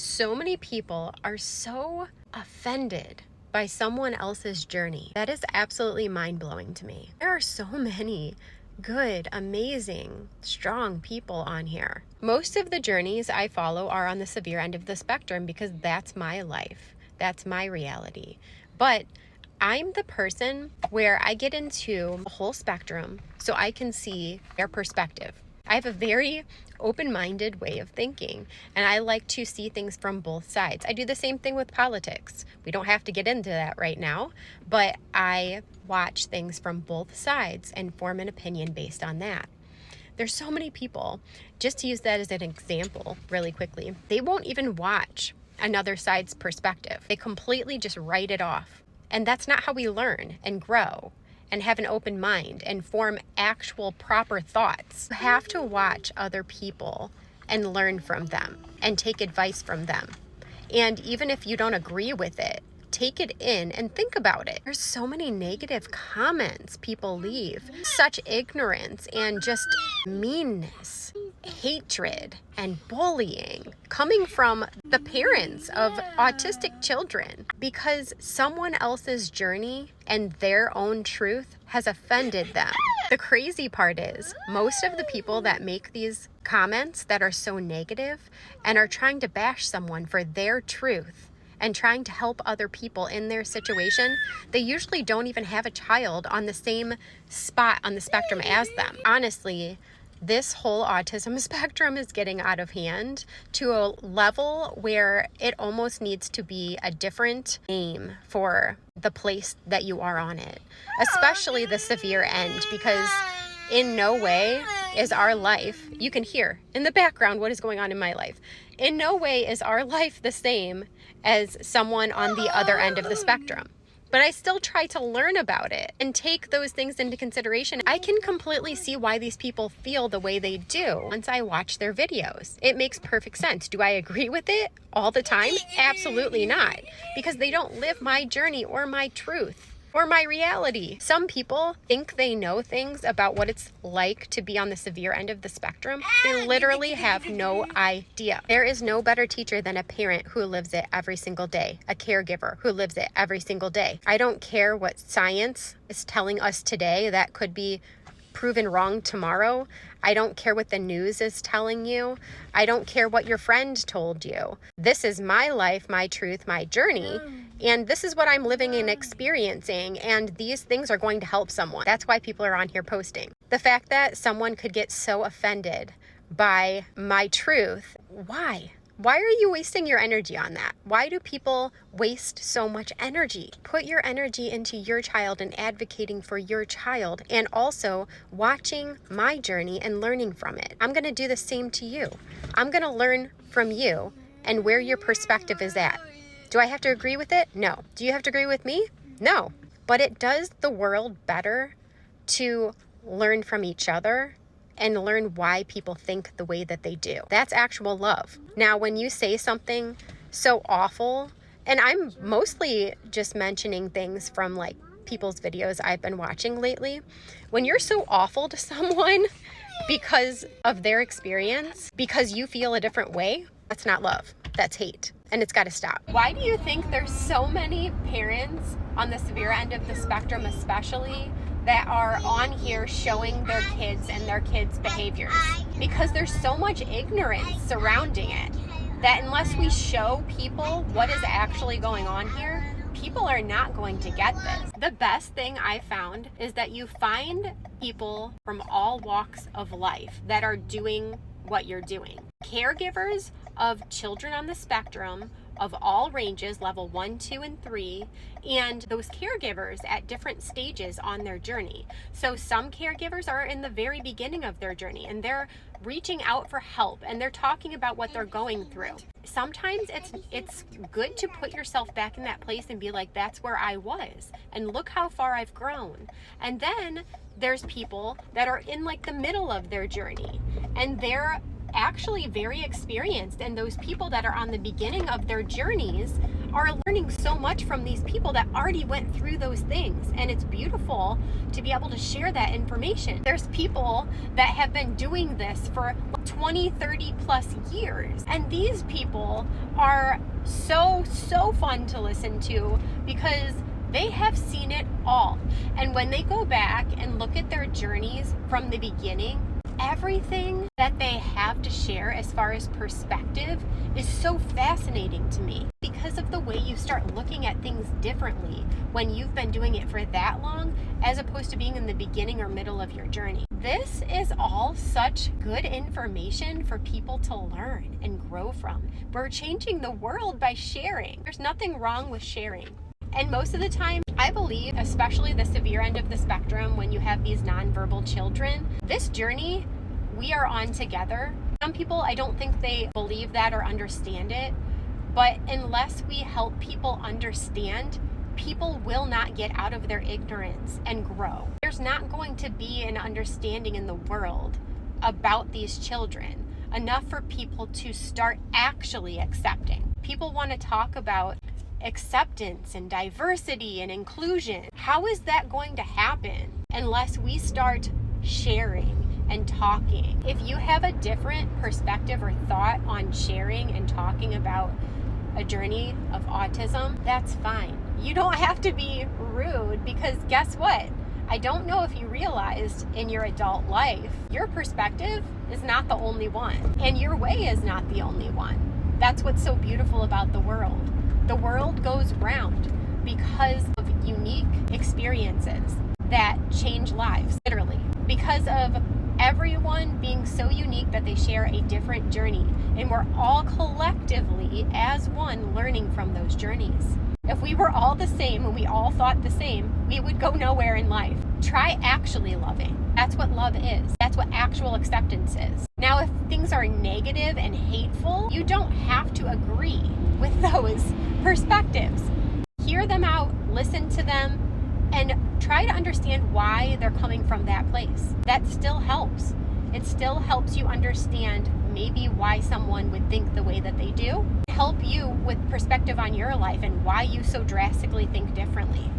So many people are so offended by someone else's journey. That is absolutely mind-blowing to me. There are so many good, amazing, strong people on here. Most of the journeys I follow are on the severe end of the spectrum because that's my life. That's my reality. But I'm the person where I get into the whole spectrum so I can see their perspective. I have a very open-minded way of thinking, and I like to see things from both sides. I do the same thing with politics. We don't have to get into that right now, but I watch things from both sides and form an opinion based on that. There's so many people, just to use that as an example really quickly, they won't even watch another side's perspective. They completely just write it off. And that's not how we learn and grow and have an open mind and form actual proper thoughts. You have to watch other people and learn from them and take advice from them. And even if you don't agree with it, take it in and think about it. There's so many negative comments people leave. Such ignorance and just meanness, hatred, and bullying coming from the parents of autistic children because someone else's journey and their own truth has offended them. The crazy part is most of the people that make these comments that are so negative and are trying to bash someone for their truth and trying to help other people in their situation, they usually don't even have a child on the same spot on the spectrum as them. Honestly, this whole autism spectrum is getting out of hand to a level where it almost needs to be a different name for the place that you are on it, especially the severe end, because in no way is our life, you can hear in the background what is going on in my life. In no way is our life the same as someone on the other end of the spectrum. But I still try to learn about it and take those things into consideration. I can completely see why these people feel the way they do once I watch their videos. It makes perfect sense. Do I agree with it all the time? Absolutely not, because they don't live my journey or my truth or my reality. Some people think they know things about what it's like to be on the severe end of the spectrum. They literally have no idea. There is no better teacher than a parent who lives it every single day, a caregiver who lives it every single day. I don't care what science is telling us today that could be proven wrong tomorrow. I don't care what the news is telling you. I don't care what your friend told you. This is my life, my truth, my journey. And this is what I'm living and experiencing. And these things are going to help someone. That's why people are on here posting. The fact that someone could get so offended by my truth, why? Why are you wasting your energy on that? Why do people waste so much energy? Put your energy into your child and advocating for your child, and also watching my journey and learning from it. I'm going to do the same to you. I'm going to learn from you and where your perspective is at. Do I have to agree with it? No. Do you have to agree with me? No. But it does the world better to learn from each other and learn why people think the way that they do. That's actual love. Now, when you say something so awful, and I'm mostly just mentioning things from like people's videos I've been watching lately, when you're so awful to someone because of their experience, because you feel a different way, that's not love, that's hate. And it's got to stop. Why do you think there's so many parents on the severe end of the spectrum especially that are on here showing their kids and their kids' behaviors? Because there's so much ignorance surrounding it that unless we show people what is actually going on here, people are not going to get this. The best thing I found is that you find people from all walks of life that are doing what you're doing. Caregivers of children on the spectrum of all ranges, level 1, 2, and 3, and those caregivers at different stages on their journey. So some caregivers are in the very beginning of their journey and they're reaching out for help and they're talking about what they're going through. Sometimes it's good to put yourself back in that place and be like, that's where I was and look how far I've grown. And then there's people that are in like the middle of their journey and they're actually very experienced, and those people that are on the beginning of their journeys are learning so much from these people that already went through those things. And it's beautiful to be able to share that information. There's people that have been doing this for 20, 30 plus years, and these people are so fun to listen to because they have seen it all. And when they go back and look at their journeys from the beginning, everything that they have to share as far as perspective is so fascinating to me because of the way you start looking at things differently when you've been doing it for that long as opposed to being in the beginning or middle of your journey. This is all such good information for people to learn and grow from. We're changing the world by sharing. There's nothing wrong with sharing. And most of the time, I believe, especially the severe end of the spectrum, when you have these nonverbal children, this journey we are on together. Some people, I don't think they believe that or understand it, but unless we help people understand, people will not get out of their ignorance and grow. There's not going to be an understanding in the world about these children enough for people to start actually accepting. People want to talk about acceptance and diversity and inclusion. How is that going to happen unless we start sharing and talking? If you have a different perspective or thought on sharing and talking about a journey of autism, that's fine. You don't have to be rude, because guess what? I don't know if you realized in your adult life, your perspective is not the only one, and your way is not the only one. That's what's so beautiful about the world. The world goes round because of unique experiences that change lives, literally. Because of everyone being so unique that they share a different journey. And we're all collectively, as one, learning from those journeys. If we were all the same and we all thought the same, we would go nowhere in life. Try actually loving. That's what love is. That's what actual acceptance is. Now, if things are negative and hateful, you don't have to agree with those perspectives. Hear them out, listen to them, and try to understand why they're coming from that place. That still helps. It still helps you understand maybe why someone would think the way that they do. Help you with perspective on your life and why you so drastically think differently.